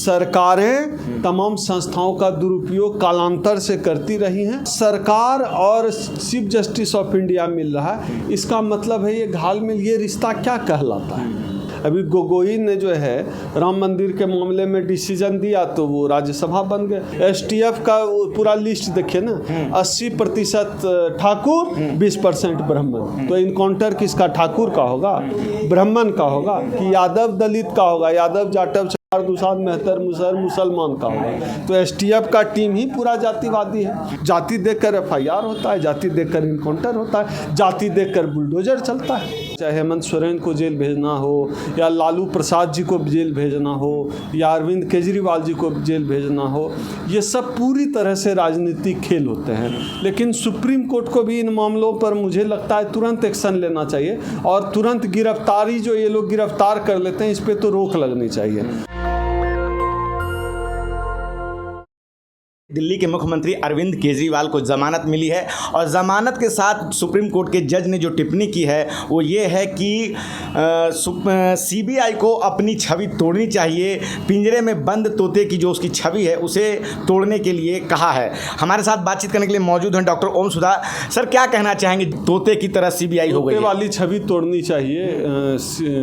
सरकारें तमाम संस्थाओं का दुरुपयोग कालांतर से करती रही हैं। सरकार और चीफ जस्टिस ऑफ इंडिया मिल रहा है, इसका मतलब है ये घालमेल, ये रिश्ता क्या कहलाता है। अभी गोगोई ने जो है राम मंदिर के मामले में डिसीजन दिया तो वो राज्यसभा बन गए। एसटीएफ का पूरा लिस्ट देखिए ना, 80% ठाकुर, 20% ब्राह्मण। तो इनकाउंटर किसका, ठाकुर का होगा, ब्राह्मण का होगा कि यादव दलित का होगा, यादव जाटव दुसाद मेहतर मुसलमान का होगा। तो एसटीएफ का टीम ही पूरा जातिवादी है। जाति देखकर एफआईआर होता है, जाति देखकर इनकाउंटर होता है, जाति देखकर बुलडोजर चलता है। चाहे हेमंत सोरेन को जेल भेजना हो, या लालू प्रसाद जी को जेल भेजना हो, या अरविंद केजरीवाल जी को जेल भेजना हो, ये सब पूरी तरह से राजनीतिक खेल होते हैं। लेकिन सुप्रीम कोर्ट को भी इन मामलों पर मुझे लगता है तुरंत एक्शन लेना चाहिए, और तुरंत गिरफ्तारी, जो ये लोग गिरफ्तार कर लेते हैं, इस पर तो रोक लगनी चाहिए। दिल्ली के मुख्यमंत्री अरविंद केजरीवाल को जमानत मिली है, और ज़मानत के साथ सुप्रीम कोर्ट के जज ने जो टिप्पणी की है वो ये है कि सीबीआई को अपनी छवि तोड़नी चाहिए। पिंजरे में बंद तोते की जो उसकी छवि है उसे तोड़ने के लिए कहा है। हमारे साथ बातचीत करने के लिए मौजूद हैं डॉक्टर ओम सुधा। सर, क्या कहना चाहेंगे, तोते की तरह सीबीआई हो गई है? वाली छवि तोड़नी चाहिए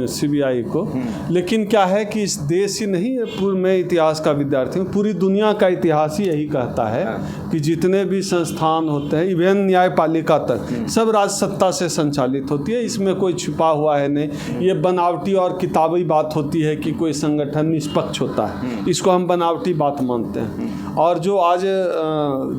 सीबीआई को, लेकिन क्या है कि इस देश ही नहीं, मैं इतिहास का विद्यार्थी हूँ, पूरी दुनिया का इतिहास ही यही कहता है कि जितने भी संस्थान होते हैं, इवन न्यायपालिका तक, सब राज सत्ता से संचालित होती है। इसमें कोई छुपा हुआ है नहीं। ये बनावटी और किताबी बात होती है कि कोई संगठन निष्पक्ष होता है, इसको हम बनावटी बात मानते हैं। और जो आज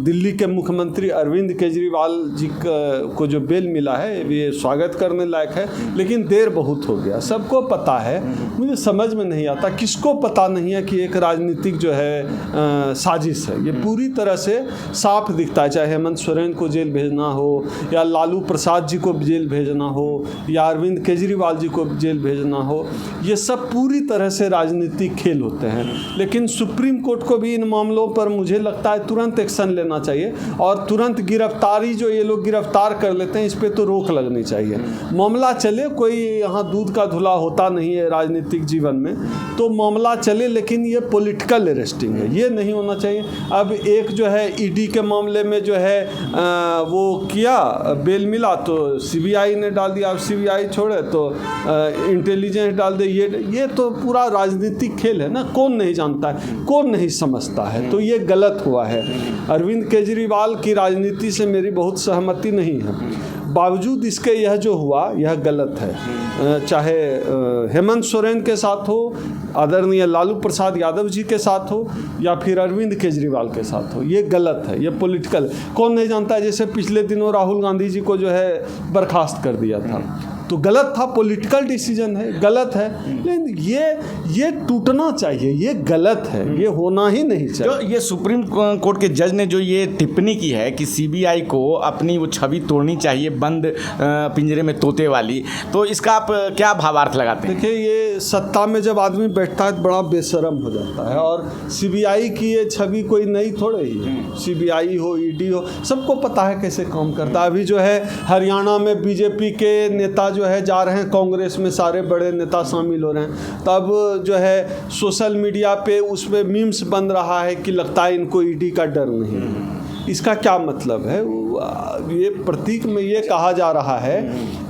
दिल्ली के मुख्यमंत्री अरविंद केजरीवाल जी को जो बेल मिला है, ये स्वागत करने लायक है, लेकिन देर बहुत हो गया। सबको पता है, मुझे समझ में नहीं आता किसको पता नहीं है कि एक राजनीतिक जो है साजिश है। ये पूरी तरह से साफ दिखता है। चाहे हेमंत सोरेन को जेल भेजना हो, या लालू प्रसाद जी को जेल भेजना हो, या अरविंद केजरीवाल जी को जेल भेजना हो, ये सब पूरी तरह से राजनीतिक खेल होते हैं। लेकिन सुप्रीम कोर्ट को भी इन मामलों पर मुझे लगता है तुरंत एक्शन लेना चाहिए, और तुरंत गिरफ्तारी, जो ये लोग गिरफ्तार कर लेते हैं, इस पर तो रोक लगनी चाहिए। मामला चले, कोई यहाँ दूध का धुला होता नहीं है राजनीतिक जीवन में, तो मामला चले, लेकिन ये पॉलिटिकल अरेस्टिंग है, ये नहीं होना चाहिए। अब एक जो है ईडी के मामले में जो है वो किया, बेल मिला तो सीबीआई ने डाल दिया, अब सीबीआई छोड़े तो इंटेलिजेंस डाल दे। ये तो पूरा राजनीतिक खेल है ना, कौन नहीं जानता है, कौन नहीं समझता है। तो ये गलत हुआ है। अरविंद केजरीवाल की राजनीति से मेरी बहुत सहमति नहीं है, बावजूद इसके यह जो हुआ यह गलत है। चाहे हेमंत सोरेन के साथ हो, आदरणीय लालू प्रसाद यादव जी के साथ हो, या फिर अरविंद केजरीवाल के साथ हो, ये गलत है, ये पॉलिटिकल। कौन नहीं जानता है, जैसे पिछले दिनों राहुल गांधी जी को जो है बर्खास्त कर दिया था, तो गलत था, पॉलिटिकल डिसीजन है, गलत है। लेकिन ये टूटना चाहिए, ये गलत है, ये होना ही नहीं चाहिए। तो ये सुप्रीम कोर्ट के जज ने जो ये टिप्पणी की है कि सीबीआई को अपनी वो छवि तोड़नी चाहिए, बंद पिंजरे में तोते वाली, तो इसका आप क्या भावार्थ लगाते हैं? देखिए, ये सत्ता में जब आदमी बैठता है तो बड़ा बेशरम हो जाता है, और सीबीआई की ये छवि कोई नई थोड़े ही है। सीबीआई हो, ईडी हो, सबको पता है कैसे काम करता है। अभी जो है हरियाणा में बीजेपी के नेता जो है जा रहे हैं कांग्रेस में, सारे बड़े नेता शामिल हो रहे हैं, तब जो है सोशल मीडिया पे उसमें मीम्स बन रहा है कि लगता है इनको ईडी का डर नहीं है। इसका क्या मतलब है? ये प्रतीक में ये कहा जा रहा है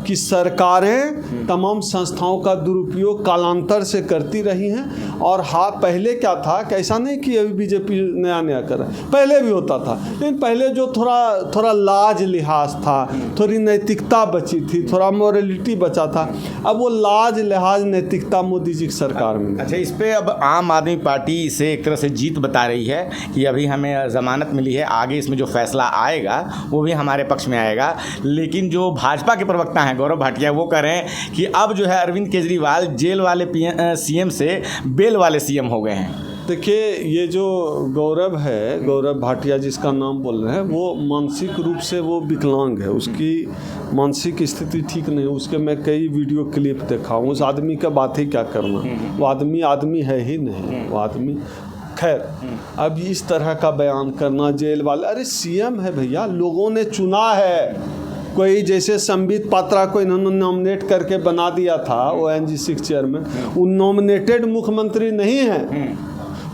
कि सरकारें तमाम संस्थाओं का दुरुपयोग कालांतर से करती रही हैं। और हाँ, पहले क्या था कि ऐसा नहीं कि अभी बीजेपी नया कर रहा है, पहले भी होता था, लेकिन पहले जो थोड़ा लाज लिहाज था, थोड़ी नैतिकता बची थी, थोड़ा मोरलिटी बचा था। अब वो लाज लिहाज नैतिकता मोदी जी की सरकार में। अच्छा, इस पर अब आम आदमी पार्टी इसे एक तरह से जीत बता रही है कि अभी हमें ज़मानत मिली है, आगे इसमें जो फैसला आएगा वो भी हमारे पक्ष में आएगा। लेकिन जो भाजपा के प्रवक्ता हैं गौरव भाटिया, वो कह रहे हैं कि अब जो है अरविंद केजरीवाल जेल वाले सीएम से बेल वाले सीएम हो गए हैं। देखिए, ये जो गौरव भाटिया जिसका नाम बोल रहे हैं, वो मानसिक रूप से वो विकलांग है, उसकी मानसिक स्थिति ठीक नहीं है। उसके मैं कई वीडियो क्लिप देखा हूँ। उस आदमी का बात ही क्या करना, वो आदमी है ही नहीं, वो आदमी। खैर, अब इस तरह का बयान करना, जेल वाले, अरे सीएम है भैया, लोगों ने चुना है। कोई जैसे संबित पात्रा को इन्होंने नॉमिनेट करके बना दिया था ONGC चेयरमैन, वो नॉमिनेटेड मुख्यमंत्री नहीं है,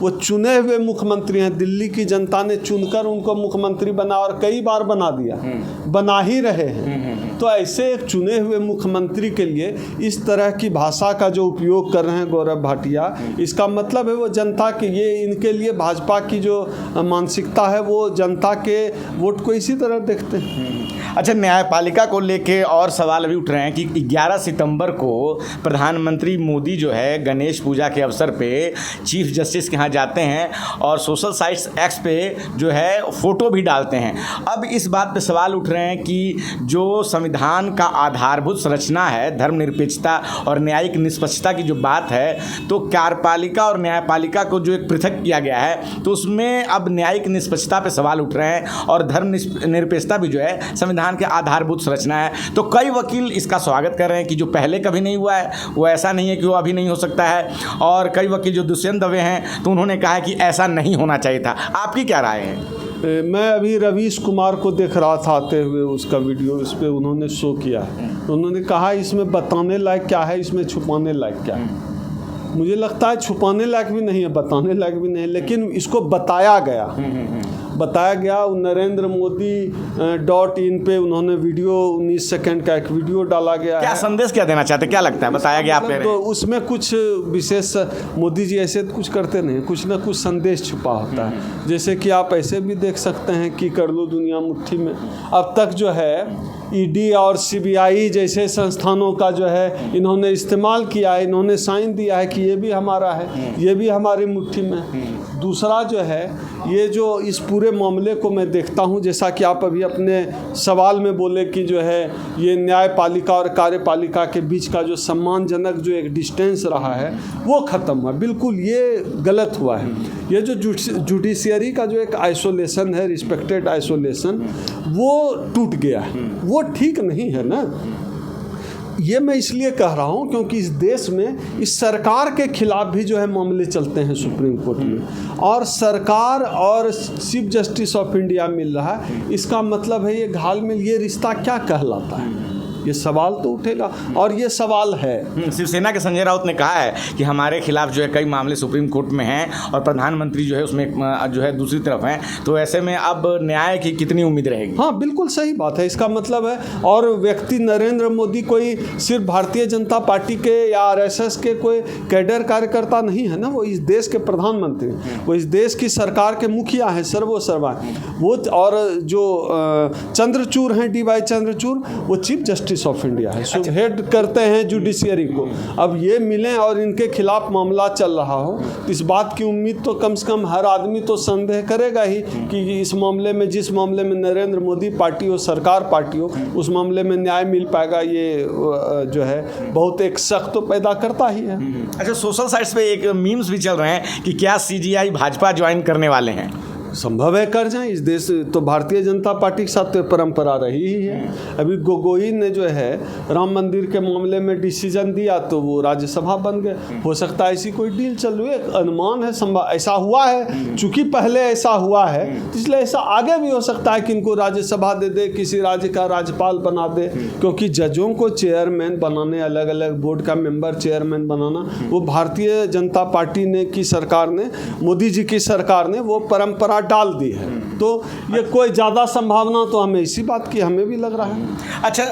वो चुने हुए मुख्यमंत्री हैं, दिल्ली की जनता ने चुनकर उनको मुख्यमंत्री बना और कई बार बना दिया, बना ही रहे हैं। तो ऐसे एक चुने हुए मुख्यमंत्री के लिए इस तरह की भाषा का जो उपयोग कर रहे हैं गौरव भाटिया, इसका मतलब है वो जनता के, ये इनके लिए भाजपा की जो मानसिकता है वो जनता के वोट को इसी तरह देखते हैं। अच्छा, न्यायपालिका को लेके और सवाल अभी उठ रहे हैं कि 11 सितंबर को प्रधानमंत्री मोदी जो है गणेश पूजा के अवसर पे चीफ जस्टिस के यहाँ जाते हैं और सोशल साइट्स एक्स पे जो है फ़ोटो भी डालते हैं। अब इस बात पे सवाल उठ रहे हैं कि जो संविधान का आधारभूत संरचना है धर्मनिरपेक्षता और न्यायिक निष्पक्षता की जो बात है, तो कार्यपालिका और न्यायपालिका को जो एक पृथक किया गया है, तो उसमें अब न्यायिक निष्पक्षता पे सवाल उठ रहे हैं और धर्म निरपेक्षता भी जो है संविधान के आधारभूत संरचना है। तो कई वकील इसका स्वागत कर रहे हैं कि जो पहले कभी नहीं हुआ है वो ऐसा नहीं है कि वो अभी नहीं हो सकता है, और कई वकील जो दुष्यंत दवे हैं तो उन्होंने कहा है कि ऐसा नहीं होना चाहिए था। आपकी क्या राय है? मैं अभी रवीश कुमार को देख रहा था आते हुए, उसका वीडियो इस पर उन्होंने शो किया है, तो उन्होंने कहा इसमें बताने लायक क्या है, इसमें छुपाने लायक क्या है। मुझे लगता है छुपाने लायक भी नहीं है, बताने लायक भी नहीं है, लेकिन इसको बताया गया नरेंद्र मोदी .in पे उन्होंने वीडियो 19 सेकंड का एक वीडियो डाला गया क्या है। संदेश क्या देना चाहते हैं, क्या लगता है, बताया गया आप? तो उसमें कुछ विशेष, मोदी जी ऐसे कुछ करते नहीं, कुछ ना कुछ संदेश छुपा होता है। जैसे कि आप ऐसे भी देख सकते हैं कि कर लो दुनिया मुट्ठी में। अब तक जो है ईडी और सीबीआई जैसे संस्थानों का जो है इन्होंने इस्तेमाल किया है, इन्होंने साइन दिया है कि ये भी हमारा है, ये भी हमारी मुट्ठी में। दूसरा जो है, ये जो इस पूरे मामले को मैं देखता हूँ, जैसा कि आप अभी अपने सवाल में बोले कि जो है ये न्यायपालिका और कार्यपालिका के बीच का जो सम्मानजनक जो एक डिस्टेंस रहा है वो ख़त्म हुआ। बिल्कुल ये गलत हुआ है। ये जो जुडिशियरी का जो एक आइसोलेशन है, रिस्पेक्टेड आइसोलेशन, वो टूट गया है, वो ठीक नहीं है ना। ये मैं इसलिए कह रहा हूँ क्योंकि इस देश में इस सरकार के खिलाफ भी जो है मामले चलते हैं सुप्रीम कोर्ट में, और सरकार और चीफ जस्टिस ऑफ इंडिया मिल रहा है। इसका मतलब है ये घालमेल, ये रिश्ता क्या कहलाता है, ये सवाल तो उठेगा, और ये सवाल है। शिवसेना के संजय राउत ने कहा है कि हमारे खिलाफ जो है कई मामले सुप्रीम कोर्ट में हैं और प्रधानमंत्री जो है उसमें जो है दूसरी तरफ हैं, तो ऐसे में अब न्याय की कितनी उम्मीद रहेगी? हाँ, बिल्कुल सही बात है। इसका मतलब है, और व्यक्ति नरेंद्र मोदी कोई सिर्फ भारतीय जनता पार्टी के या आरएसएस के कोई कैडर कार्यकर्ता नहीं है ना, वो इस देश के प्रधानमंत्री, वो इस देश की सरकार के मुखिया हैं, सर्वोसर्वा वो। और जो चंद्रचूड़ हैं, DY चंद्रचूड़, वो चीफ जस्टिस ऑफ इंडिया है, सो हेड करते हैं जुडिशियरी को। अब ये मिलें और इनके खिलाफ मामला चल रहा हो, तो इस बात की उम्मीद तो कम से कम हर आदमी तो संदेह करेगा ही कि इस मामले में, जिस मामले में नरेंद्र मोदी पार्टी हो, सरकार पार्टी हो, उस मामले में न्याय मिल पाएगा, ये जो है बहुत एक शक तो पैदा करता ही है। अच्छा, सोशल साइट्स पे एक मीम्स भी चल रहे हैं कि क्या CGI भाजपा ज्वाइन करने वाले हैं? संभव है कर जाएं। इस देश तो भारतीय जनता पार्टी के साथ तो परंपरा रही ही है। अभी गोगोई ने जो है राम मंदिर के मामले में डिसीजन दिया तो वो राज्यसभा बन गए। हो सकता है ऐसी कोई डील चल रही है, अनुमान है, संभव ऐसा हुआ है, चूंकि पहले ऐसा हुआ है इसलिए ऐसा आगे भी हो सकता है कि इनको राज्यसभा दे दे, किसी राज्य का राज्यपाल बना दे, क्योंकि जजों को चेयरमैन बनाने, अलग अलग बोर्ड का मेंबर चेयरमैन बनाना, वो भारतीय जनता पार्टी ने की सरकार ने, मोदी जी की सरकार ने वो परंपरा डाल दी है। तो ये कोई ज़्यादा संभावना तो हमें इसी बात की हमें भी लग रहा है। अच्छा,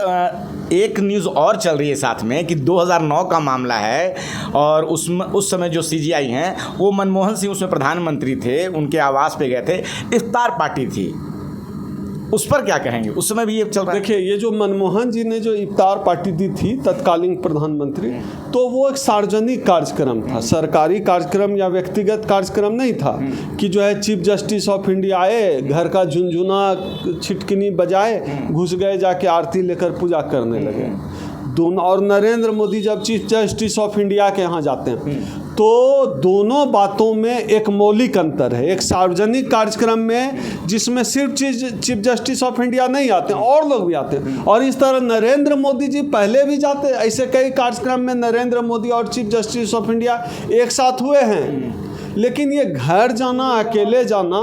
एक न्यूज़ और चल रही है साथ में कि 2009 का मामला है और उस समय जो CGI हैं वो मनमोहन सिंह उसमें प्रधानमंत्री थे, उनके आवास पे गए थे, इफ्तार पार्टी थी, उस पर क्या कहेंगे? उस समय भी ये चल रहा है। देखिए, ये जो मनमोहन जी ने जो इफ्तार पार्टी दी थी तत्कालीन प्रधानमंत्री, तो वो एक सार्वजनिक कार्यक्रम था, सरकारी कार्यक्रम या व्यक्तिगत कार्यक्रम नहीं था कि जो है चीफ जस्टिस ऑफ इंडिया आए, घर का झुनझुना छिटकिनी बजाए, घुस गए, जाके आरती लेकर पूजा करने लगे दोनों। और नरेंद्र मोदी जब चीफ जस्टिस ऑफ इंडिया के यहाँ जाते हैं तो दोनों बातों में एक मौलिक अंतर है। एक सार्वजनिक कार्यक्रम में जिसमें सिर्फ चीफ जस्टिस ऑफ इंडिया नहीं आते हैं, और लोग भी आते हैं, और इस तरह नरेंद्र मोदी जी पहले भी जाते, ऐसे कई कार्यक्रम में नरेंद्र मोदी और चीफ जस्टिस ऑफ इंडिया एक साथ हुए हैं। लेकिन ये घर जाना, अकेले जाना,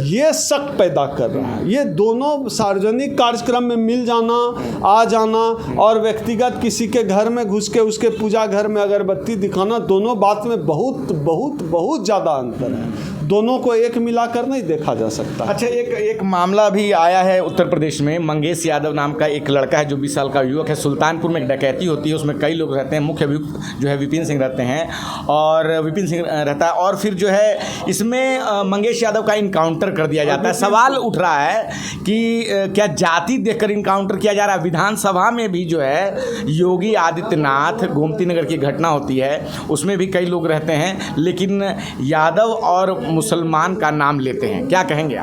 ये शक पैदा कर रहा है। ये दोनों सार्वजनिक कार्यक्रम में मिल जाना, आ जाना और व्यक्तिगत किसी के घर में घुस के उसके पूजा घर में अगरबत्ती दिखाना, दोनों बात में बहुत बहुत बहुत ज़्यादा अंतर है। दोनों को एक मिलाकर नहीं देखा जा सकता। अच्छा, एक मामला भी आया है उत्तर प्रदेश में। मंगेश यादव नाम का एक लड़का है जो 20 साल का युवक है। सुल्तानपुर में एक डकैती होती है, उसमें कई लोग रहते हैं। मुख्य अभियुक्त जो है विपिन सिंह रहते हैं और विपिन सिंह रहता है और फिर जो है इसमें मंगेश यादव का इनकाउंटर कर दिया जाता है। सवाल उठ रहा है कि क्या जाति देखकर इनकाउंटर किया जा रहा है? विधानसभा में भी जो है योगी आदित्यनाथ, गोमती नगर की घटना होती है, उसमें भी कई लोग रहते हैं, लेकिन यादव और मुसलमान का नाम लेते हैं। क्या कहेंगे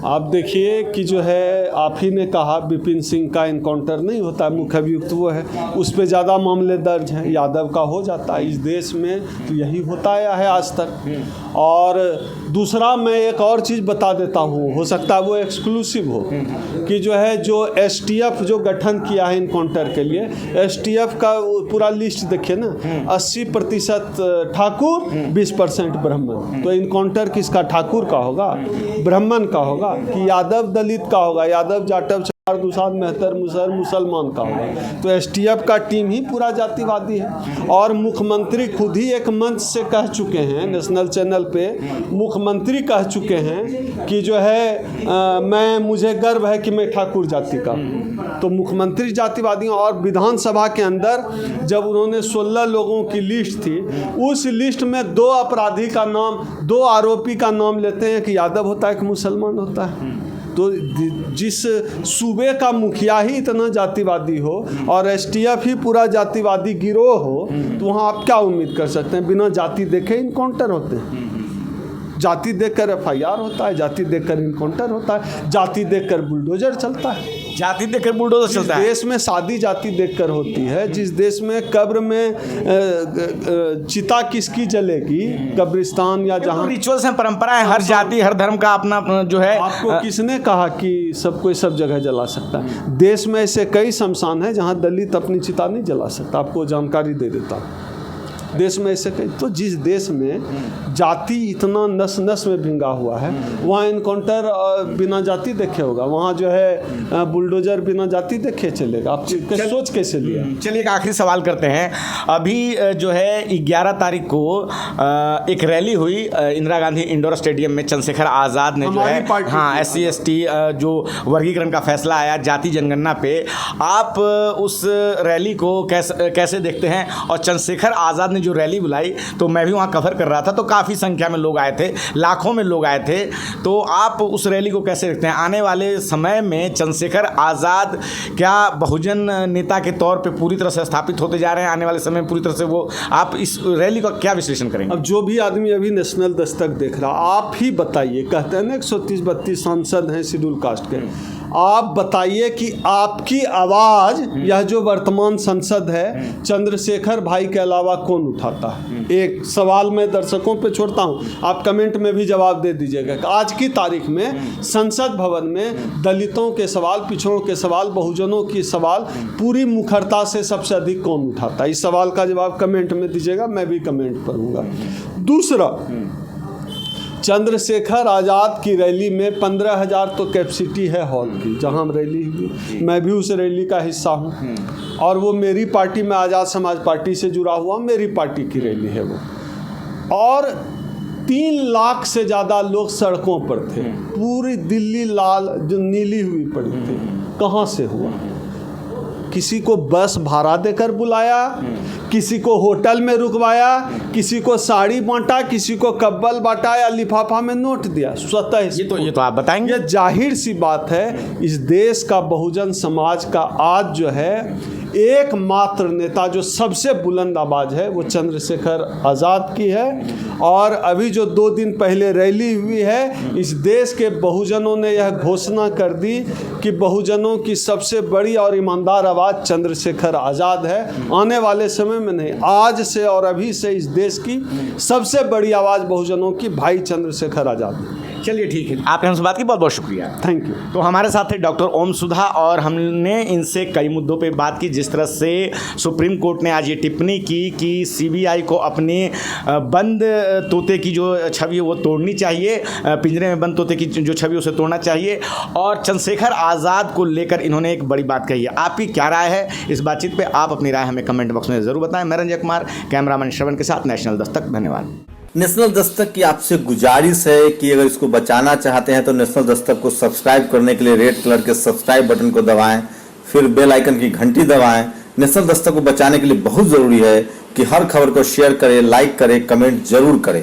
आप देखिए कि जो है आप ही ने कहा विपिन सिंह का इनकाउंटर नहीं होता, मुख्य अभियुक्त वो है, उस पर ज़्यादा मामले दर्ज हैं। यादव का हो जाता है। इस देश में तो यही होता आया है आज तक। और दूसरा मैं एक और चीज़ बता देता हूँ, हो सकता है वो एक्सक्लूसिव हो, कि जो है जो STF जो गठन किया है इनकाउंटर के लिए, STF का पूरा लिस्ट देखिए ना, 80% ठाकुर, 20% ब्राह्मण। तो इनकाउंटर किसका? ठाकुर का होगा, ब्राह्मण का होगा कि यादव दलित का होगा, यादव जाटव दुसाद मेहतर मुसलमान का होगा। तो STF का टीम ही पूरा जातिवादी है। और मुख्यमंत्री खुद ही एक मंच से कह चुके हैं, नेशनल चैनल पे मुख्यमंत्री कह चुके हैं कि जो है मुझे गर्व है कि मैं ठाकुर जाति का हूँ। तो मुख्यमंत्री जातिवादी। और विधानसभा के अंदर जब उन्होंने 16 लोगों की लिस्ट थी, उस लिस्ट में 2 अपराधी का नाम, 2 आरोपी का नाम लेते हैं कि यादव होता है कि मुसलमान होता है। तो जिस सूबे का मुखिया ही इतना जातिवादी हो और STF ही पूरा जातिवादी गिरोह हो, तो वहाँ आप क्या उम्मीद कर सकते हैं? बिना जाति देखे इनकाउंटर होते हैं। जाति देखकर FIR होता है, जाति देखकर इनकाउंटर होता है, जाति देखकर बुलडोजर चलता है। जाति देखकर बुलडोजर चलता है। देश में शादी जाति देखकर होती है, जिस देश में कब्र में चिता किसकी जलेगी, कब्रिस्तान या जहाँ रिचुअल्स हैं, परंपरा है, हर जाति हर धर्म का अपना जो है। आपको किसने कहा कि सब कोई सब जगह जला सकता है? देश में ऐसे कई शमशान हैं जहाँ दलित अपनी चिता नहीं जला सकता। आपको जानकारी दे देता हूँ, देश में ऐसे कई। तो जिस देश में जाति इतना नस नस में भिंगा हुआ है, वहाँ इनकाउंटर बिना जाति देखे होगा, वहाँ जो है बुलडोजर बिना जाति देखे चलेगा। आप सोच कैसे लिया? चलिए एक आखिरी सवाल करते हैं। अभी जो है 11 तारीख को एक रैली हुई इंदिरा गांधी इंडोर स्टेडियम में। चंद्रशेखर आज़ाद ने जो है, हाँ, SC ST जो वर्गीकरण का फैसला आया जाति जनगणना पे, आप उस रैली को कैसे देखते हैं? और चंद्रशेखर आज़ाद ने जो रैली बुलाई, तो मैं भी वहाँ कवर कर रहा था, तो काफ़ी संख्या में लोग आए थे, लाखों में लोग आए थे। तो आप उस रैली को कैसे देखते हैं? आने वाले समय में चंद्रशेखर आज़ाद क्या बहुजन नेता के तौर पे पूरी तरह से स्थापित होते जा रहे हैं? आने वाले समय में पूरी तरह से वो, आप इस रैली का क्या विश्लेषण करेंगे? अब जो भी आदमी अभी नेशनल दस्तक देख रहा, आप ही बताइए, कहते हैं ना 130-32 सांसद हैं शेड्यूल कास्ट के, आप बताइए कि आपकी आवाज़ यह जो वर्तमान संसद है चंद्रशेखर भाई के अलावा कौन उठाता है? एक सवाल मैं दर्शकों पे छोड़ता हूँ, आप कमेंट में भी जवाब दे दीजिएगा कि आज की तारीख में संसद भवन में दलितों के सवाल, पिछड़ों के सवाल, बहुजनों की सवाल पूरी मुखरता से सबसे अधिक कौन उठाता है? इस सवाल का जवाब कमेंट में दीजिएगा, मैं भी कमेंट करूँगा। दूसरा, चंद्रशेखर आज़ाद की रैली में 15,000 तो कैपेसिटी है हॉल की, जहां रैली हुई। मैं भी उस रैली का हिस्सा हूं और वो मेरी पार्टी में, आज़ाद समाज पार्टी से जुड़ा हुआ, मेरी पार्टी की रैली है वो। और 3 लाख से ज़्यादा लोग सड़कों पर थे, पूरी दिल्ली लाल जो नीली हुई पड़ी थी। कहाँ से हुआ? किसी को बस भाड़ा देकर बुलाया, किसी को होटल में रुकवाया, किसी को साड़ी बांटा, किसी को कब्बल बांटा या लिफाफा में नोट दिया स्वतः? ये तो आप बताएंगे। ये जाहिर सी बात है, इस देश का बहुजन समाज का आज जो है एकमात्र नेता जो सबसे बुलंद आवाज़ है वो चंद्रशेखर आज़ाद की है। और अभी जो 2 दिन पहले रैली हुई है, इस देश के बहुजनों ने यह घोषणा कर दी कि बहुजनों की सबसे बड़ी और ईमानदार आवाज़ चंद्रशेखर आज़ाद है। आने वाले समय में नहीं, आज से और अभी से इस देश की सबसे बड़ी आवाज़ बहुजनों की भाई चंद्रशेखर आज़ाद है। चलिए ठीक है, आपने हमसे बात की, बहुत बहुत शुक्रिया। Thank you. तो हमारे साथ थे डॉक्टर ओम सुधा और हमने इनसे कई मुद्दों पे बात की, जिस तरह से सुप्रीम कोर्ट ने आज ये टिप्पणी की कि सीबीआई को अपने बंद तोते की जो छवि है वो तोड़नी चाहिए, पिंजरे में बंद तोते की जो छवि उसे तोड़ना चाहिए, और चंद्रशेखर आज़ाद को लेकर इन्होंने एक बड़ी बात कही है। आपकी क्या राय है इस बातचीत पे? आप अपनी राय हमें कमेंट बॉक्स में ज़रूर बताएं। मैं रंजय कुमार, कैमरामैन श्रवण के साथ, नेशनल दस्तक। धन्यवाद। नेशनल दस्तक की आपसे गुजारिश है कि अगर इसको बचाना चाहते हैं तो नेशनल दस्तक को सब्सक्राइब करने के लिए रेड कलर के सब्सक्राइब बटन को दबाएं, फिर बेल आइकन की घंटी दबाएं। नेशनल दस्तक को बचाने के लिए बहुत ज़रूरी है कि हर खबर को शेयर करें, लाइक करें, कमेंट जरूर करें।